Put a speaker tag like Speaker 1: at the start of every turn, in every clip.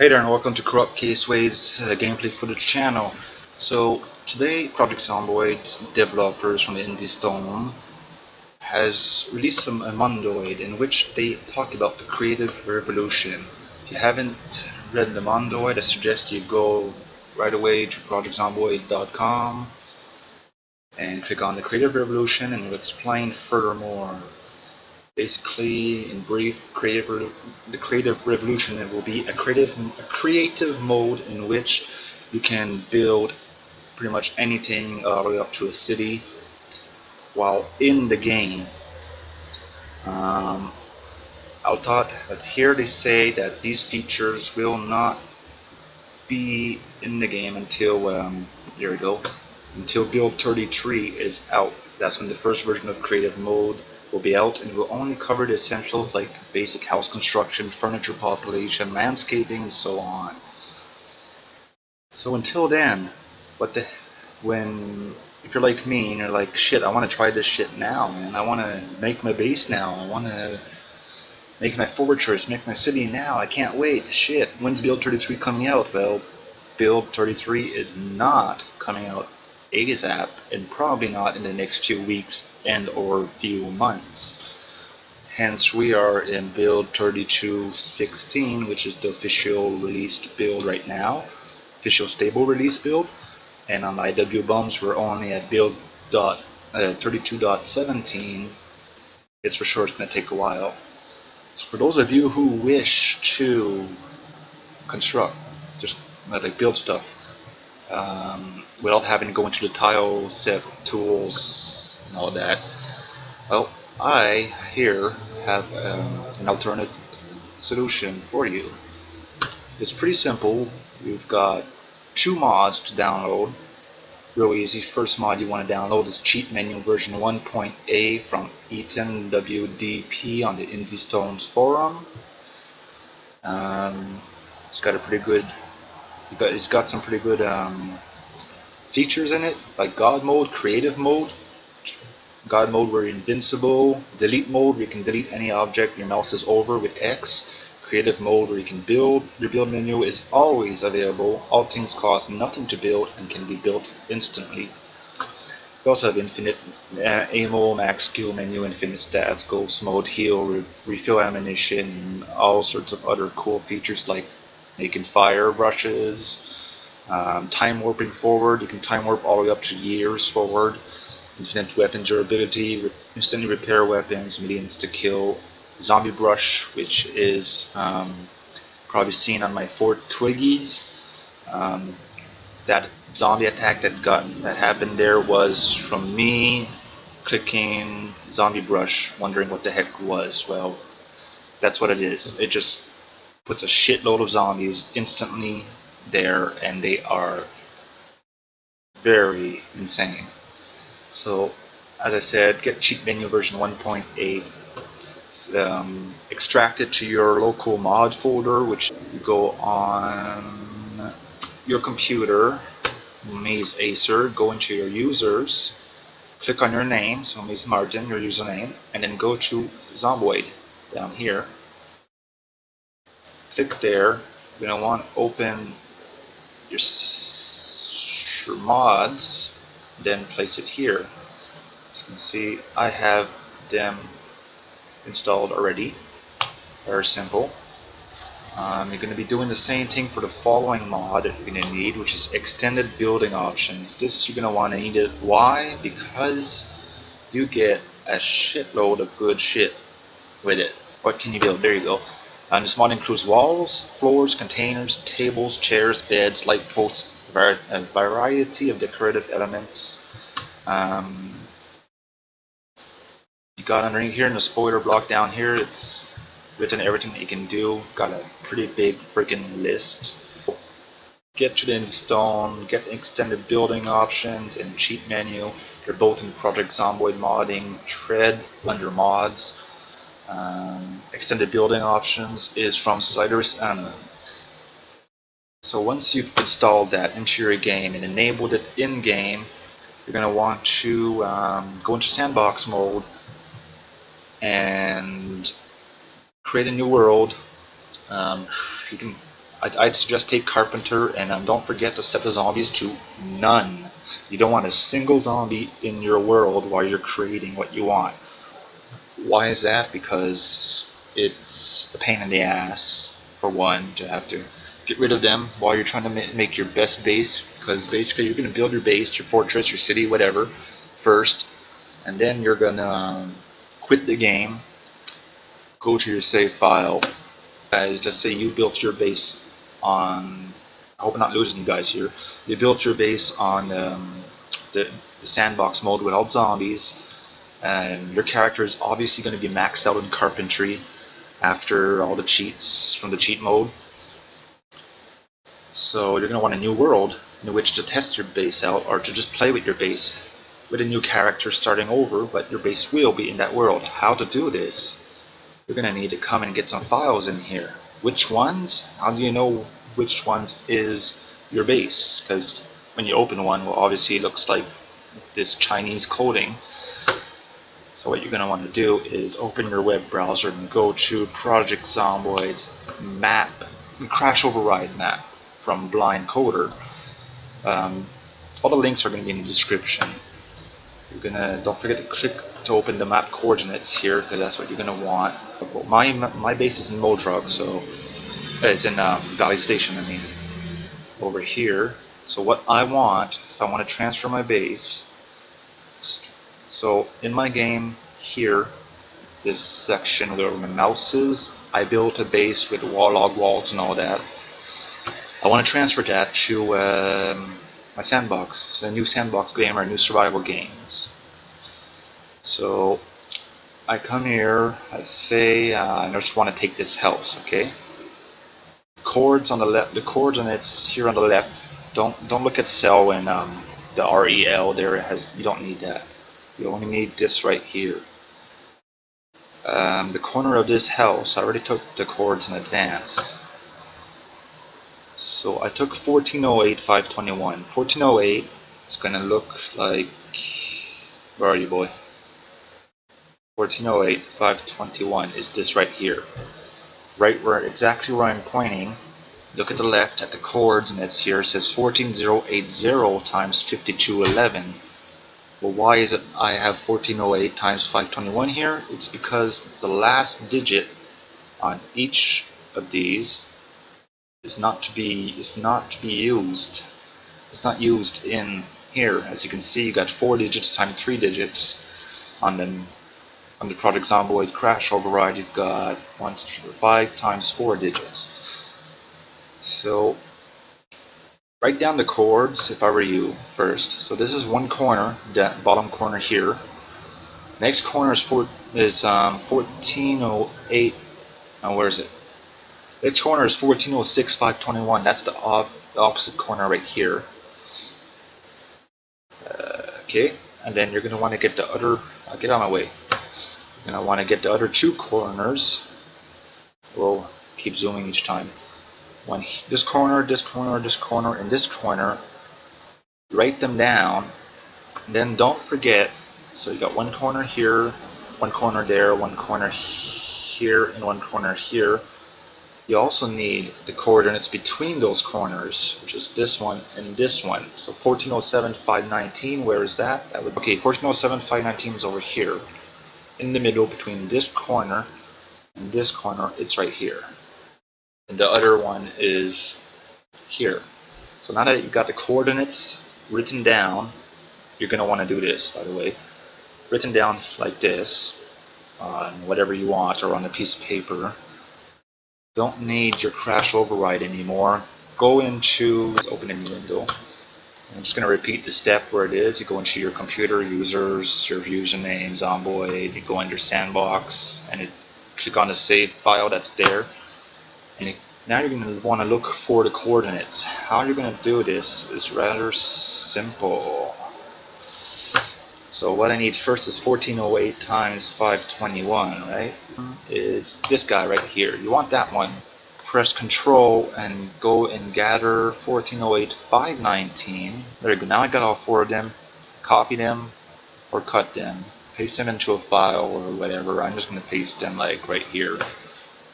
Speaker 1: Hey there, and welcome to Corrupt Caseways gameplay for the channel. So today, Project Zomboidz developers from the Indie has released a ModLoader in which they talk about the creative revolution. If you haven't read the ModLoader, I suggest you go right away to projectzomboid.com and click on the creative revolution, and it'll explain furthermore. Basically, in brief, the creative revolution, it will be a creative mode in which you can build pretty much anything all the way up to a city while in the game. I thought that here they say that these features will not be in the game until here we go, until build 33 is out. That's when the first version of creative mode will be out, and it will only cover the essentials like basic house construction, furniture population, landscaping, and so on. So until then, if you're like me and you're like, shit, I want to try this shit now, man. I want to make my base now. I want to make my fortress, make my city now. I can't wait. Shit, when's build 33 coming out? Well, build 33 is not coming out ASAP, and probably not in the next few weeks and or few months. Hence we are in build 32.16, which is the official released build right now, official stable release build, and on IW Bums we're only at build 32.17. It's for sure it's going to take a while. So for those of you who wish to construct, just like build stuff, without having to go into the tile set tools and all that, well, I here have an alternate solution for you. It's pretty simple. We've got 2 mods to download. Real easy. First mod you want to download is Cheat Menu version 1.A from Ethan WDP on the Indie forum. It's got a pretty good. It's got some pretty good features in it, like God mode, creative mode. God mode where you're invincible, delete mode where you can delete any object your mouse is over with X, creative mode where you can build. Your build menu is always available, all things cost nothing to build and can be built instantly. We also have infinite ammo, max skill menu, infinite stats, ghost mode, heal, refill ammunition, all sorts of other cool features like making fire brushes, time warping forward. You can time warp all the way up to years forward. Infinite weapon durability, instantly repair weapons, medium insta kill, zombie brush, which is probably seen on my 4 Twiggies. That zombie attack that happened there was from me clicking zombie brush, wondering what the heck it was. Well, that's what it is. It just puts a shitload of zombies instantly there, and they are very insane. So, as I said, get Cheat Menu version 1.8, extract it to your local mod folder, which you go on your computer, Maze Acer, go into your users, click on your name, so Maze Martin, your username, and then go to Zomboid down here. Click there. You're going to want to open your mods, then place it here. As you can see, I have them installed already. Very simple. You're going to be doing the same thing for the following mod that you're going to need, which is extended building options. This you're going to want to need it. Why? Because you get a shitload of good shit with it. What can you build? There you go. This mod includes walls, floors, containers, tables, chairs, beds, light posts, a variety of decorative elements. You got underneath here in the spoiler block down here, it's written everything that you can do. Got a pretty big freaking list. Get to the Indie, get extended building options and cheat menu. They're both in Project Zomboid modding thread under mods. Extended building options is from Cyrus Anna. So once you've installed that into your game and enabled it in game, you're going to want to go into Sandbox Mode and create a new world. You can I'd suggest take carpenter, and don't forget to set the zombies to none. You don't want a single zombie in your world while you're creating what you want. Why is that? Because it's a pain in the ass, for one, to have to get rid of them while you're trying to make your best base, because basically you're going to build your base, your fortress, your city, whatever, first, and then you're going to quit the game, go to your save file. Let's say you built your base on, I hope I'm not losing you guys here, you built your base on the sandbox mode without zombies, and your character is obviously going to be maxed out in carpentry after all the cheats from the cheat mode. So you're going to want a new world in which to test your base out, or to just play with your base with a new character starting over, but your base will be in that world. How to do this? You're going to need to come and get some files in here. Which ones? How do you know which ones is your base? Because when you open one, well, obviously it looks like this Chinese coding. So what you're going to want to do is open your web browser and go to Project Zomboidz map, crash override map from BlinCoder. All the links are going to be in the description. You're gonna, don't forget to click to open the map coordinates here, because that's what you're gonna want. Well, my base is in ModLoader, so it's in Valley Station. I mean, over here. So what I want, if I want to transfer my base, so in my game here, this section where my mouse is, I built a base with log walls and all that. I want to transfer that to my sandbox, a new sandbox game or a new survival games. So I come here, I say I just want to take this house, okay? Chords on the left, the chords on it's here on the left. Don't look at cell and the REL there. It has, you don't need that. You only need this right here. The corner of this house, I already took the chords in advance. So I took 1408, 521. 1408 is going to look like, where are you, boy? 1408, 521 is this right here. Right where, exactly where I'm pointing. Look at the left at the chords, and it's here. It says 14080 times 5211. Well, why is it I have 1408 times 521 here? It's because the last digit on each of these is not to be used. It's not used in here. As you can see, you got 4 digits times 3 digits on the Project Zomboid crash override. You've got 5 times 4 digits. So write down the chords if I were you first. So this is one corner, that bottom corner here. Next corner is 1408. Now where is it? Next corner is 1406, 521. That's the opposite corner right here. Okay, and then you're going to want to get the other. Get out of my way. You're going to want to get the other 2 corners. We'll keep zooming each time. This corner, this corner, this corner, and this corner. Write them down. And then don't forget. So you got one corner here, one corner there, one corner here, and one corner here. You also need the coordinates between those corners, which is this one and this one. So 1407, 519, where is that? That would, okay, 1407, 519 is over here. In the middle between this corner and this corner, it's right here. And the other one is here. So now that you've got the coordinates written down, you're going to want to do this, by the way. Written down like this, on whatever you want, or on a piece of paper. Don't need your crash override anymore. Go into, open a new window. I'm just going to repeat the step where it is. You go into your computer, users, your username, Zomboid. You go under Sandbox, and you click on the save file that's there. And now you're going to want to look for the coordinates. How you're going to do this is rather simple. So what I need first is 1408 times 521, right? Is this guy right here. You want that one. Press Control and go and gather 1408, 519. There you go. Now I got all 4 of them. Copy them or cut them. Paste them into a file or whatever. I'm just going to paste them like right here.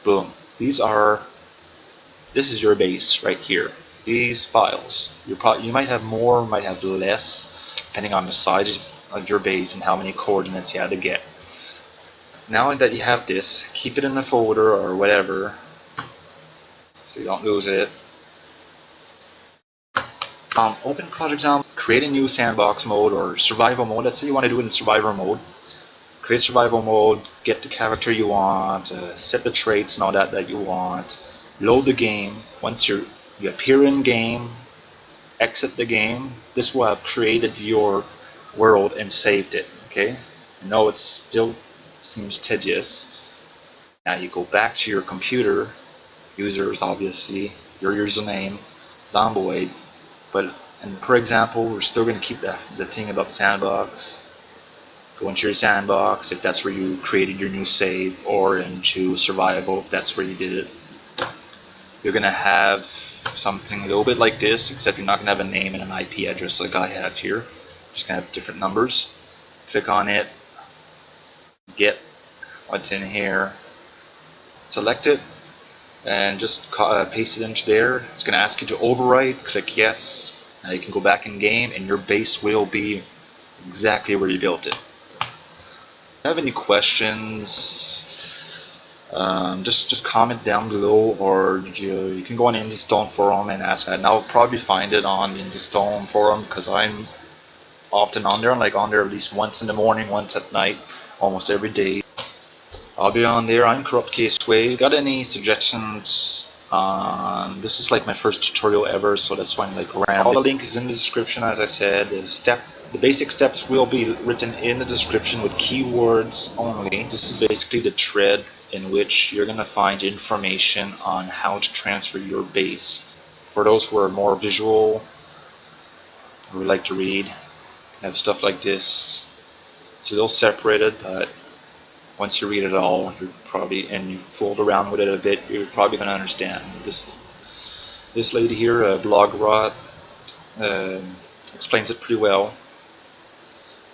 Speaker 1: Boom. These are this is your base right here. These files. You might have more, might have less, depending on the size of your base and how many coordinates you had to get. Now that you have this, keep it in a folder or whatever, so you don't lose it. Open Project Zomboid, create a new sandbox mode or survival mode. Let's say you want to do it in survival mode. Create survival mode, get the character you want, set the traits and all that you want. Load the game. Once you appear in game, exit the game. This will have created your world and saved it. Okay. I know it still seems tedious. Now you go back to your computer. Users, obviously, your username, Zomboid. And for example, we're still going to keep the thing about sandbox. Go into your sandbox if that's where you created your new save, or into survival if that's where you did it. You're going to have something a little bit like this, except you're not going to have a name and an IP address like I have here. You're just going to have different numbers. Click on it, get what's in here, select it, and just paste it into there. It's going to ask you to overwrite. Click yes. Now you can go back in game and your base will be exactly where you built it. If you have any questions, just comment down below, or you can go on the Indystone forum and ask. And I'll probably find it on the Indystone forum because I'm often on there. I'm like on there at least once in the morning, once at night, almost every day. I'll be on there. I'm Corrupt Caseway. Got any suggestions? This is like my first tutorial ever, so that's why I'm like around. All the link is in the description, as I said. The basic steps will be written in the description with keywords only. This is basically the thread in which you're gonna find information on how to transfer your base. For those who are more visual, who like to read, have stuff like this. It's a little separated, but once you read it all, and you fold around with it a bit, you're probably going to understand. This lady here, Blogrot, explains it pretty well,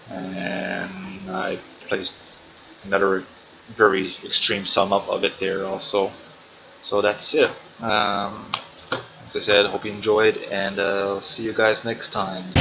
Speaker 1: and I placed another very extreme sum up of it there also. So that's it. As I said, hope you enjoyed, and I'll see you guys next time.